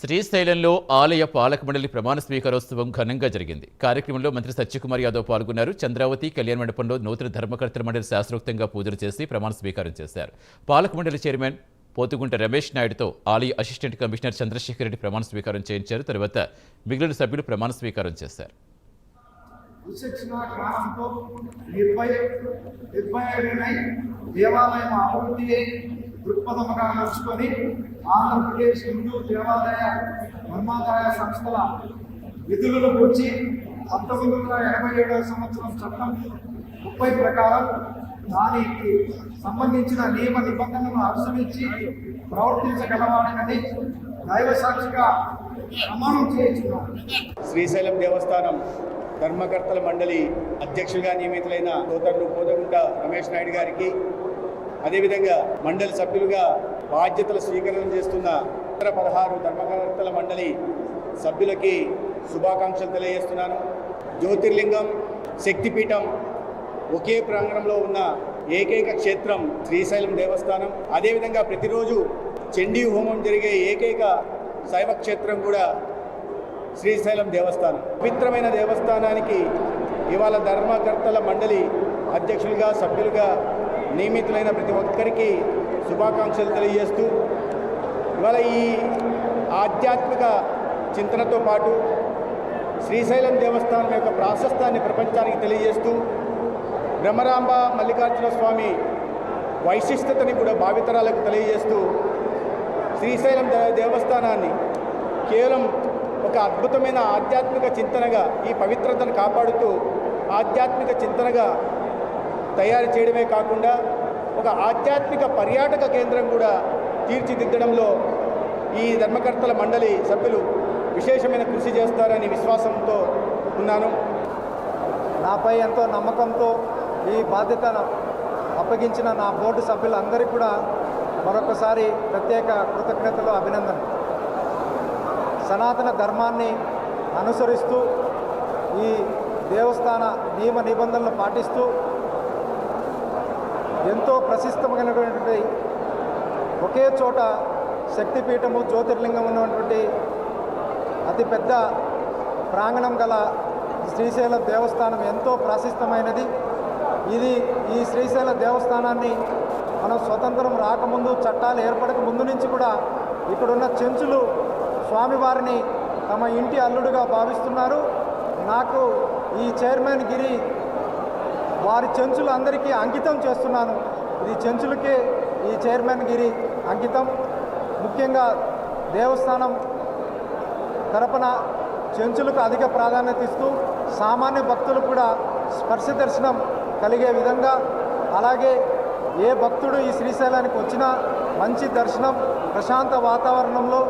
శ్రీశైలంలో ఆలయ పాలక మండలి ప్రమాణ స్వీకారోత్సవం ఘనంగా జరిగింది. కార్యక్రమంలో మంత్రి సత్యకుమార్ యాదవ్ పాల్గొన్నారు. చంద్రావతి కళ్యాణ మండపంలో నూతన ధర్మకర్తల మండలి శాస్త్రోక్తంగా పూజలు చేసి ప్రమాణ స్వీకారం చేశారు. పాలక మండలి చైర్మన్ పోతుగుంట రమేష్ నాయుడుతో ఆలయ అసిస్టెంట్ కమిషనర్ చంద్రశేఖర్ రెడ్డి ప్రమాణ స్వీకారం చేయించారు. తరువాత మిగిలిన సభ్యులు ప్రమాణ స్వీకారం చేశారు. దేవాలయం అభివృద్ధి దృక్పథముగా నడుచుకొని ఆంధ్రప్రదేశ్ హిందూ దేవాలయ ధర్మాదాయ సంస్థల విధులను గురించి 1987వ సంవత్సరం చట్టం 30 ప్రకారం దానికి సంబంధించిన నియమ నిబంధనలను అనుసరించి ప్రవర్తించగలవాడని దైవ సాక్షిగా ప్రమాణం చేయించున్నాను. శ్రీశైలం దేవస్థానం ధర్మకర్తల మండలి అధ్యక్షుడిగా నియమితులైన సోదరులు పోతుగుంట రమేష్ నాయుడు గారికి, అదేవిధంగా మండలి సభ్యులుగా బాధ్యతలు స్వీకరణ చేస్తున్న ఇతర 16 ధర్మకర్తల మండలి సభ్యులకి శుభాకాంక్షలు తెలియజేస్తున్నాను. జ్యోతిర్లింగం, శక్తిపీఠం ఒకే ప్రాంగణంలో ఉన్న ఏకైక క్షేత్రం శ్రీశైలం దేవస్థానం. అదేవిధంగా ప్రతిరోజు చండీ హోమం జరిగే ఏకైక శైవ క్షేత్రం కూడా శ్రీశైలం దేవస్థానం. పవిత్రమైన దేవస్థానానికి ఇవాళ ధర్మకర్తల మండలి అధ్యక్షులుగా సభ్యులుగా నియమితులైన ప్రతి ఒక్కరికి శుభాకాంక్షలు తెలియజేస్తూ, ఇవాళ ఈ ఆధ్యాత్మిక చింతనతో పాటు శ్రీశైలం దేవస్థానం యొక్క ప్రాశస్త్యాన్ని ప్రపంచానికి తెలియజేస్తూ, బ్రహ్మరాంబ మల్లికార్జున స్వామి వైశిష్టతని కూడా భావితరాలకు తెలియజేస్తూ, శ్రీశైలం దేవస్థానాన్ని కేవలం ఒక అద్భుతమైన ఆధ్యాత్మిక చింతనగా, ఈ పవిత్రతను కాపాడుతూ ఆధ్యాత్మిక చింతనగా తయారు చేయడమే కాకుండా ఒక ఆధ్యాత్మిక పర్యాటక కేంద్రం కూడా తీర్చిదిద్దడంలో ఈ ధర్మకర్తల మండలి సభ్యులు విశేషమైన కృషి చేస్తారని విశ్వాసంతో ఉన్నాను. నాపై ఎంతో నమ్మకంతో ఈ బాధ్యతను అప్పగించిన నా బోర్డు సభ్యులందరికీ కూడా మరొకసారి ప్రత్యేక కృతజ్ఞతలు, అభినందనలు. సనాతన ధర్మాన్ని అనుసరిస్తూ ఈ దేవస్థాన నియమ నిబంధనలు పాటిస్తూ ఎంతో ప్రసిద్ధమైనటువంటి ఒకే చోట శక్తిపీఠము, జ్యోతిర్లింగం ఉన్నటువంటి అతిపెద్ద ప్రాంగణం గల శ్రీశైలం దేవస్థానం ఎంతో ప్రసిద్ధమైనది. ఈ శ్రీశైల దేవస్థానాన్ని మనం స్వతంత్రం రాకముందు, చట్టాలు ఏర్పడక ముందు నుంచి కూడా ఇక్కడున్న చెంచులు స్వామివారిని తమ ఇంటి అల్లుడుగా భావిస్తున్నారు. నాకు ఈ చైర్మన్ గిరి వారి చెంచులు అందరికీ అంకితం చేస్తున్నాను. ఇది చెంచులకే ఈ చైర్మన్ గిరి అంకితం. ముఖ్యంగా దేవస్థానం తరపున చెంచులకు అధిక ప్రాధాన్యత ఇస్తూ సామాన్య భక్తులు కూడా స్పర్శ దర్శనం కలిగే విధంగా, అలాగే ఏ భక్తుడు ఈ శ్రీశైలానికి వచ్చినా మంచి దర్శనం ప్రశాంత వాతావరణంలో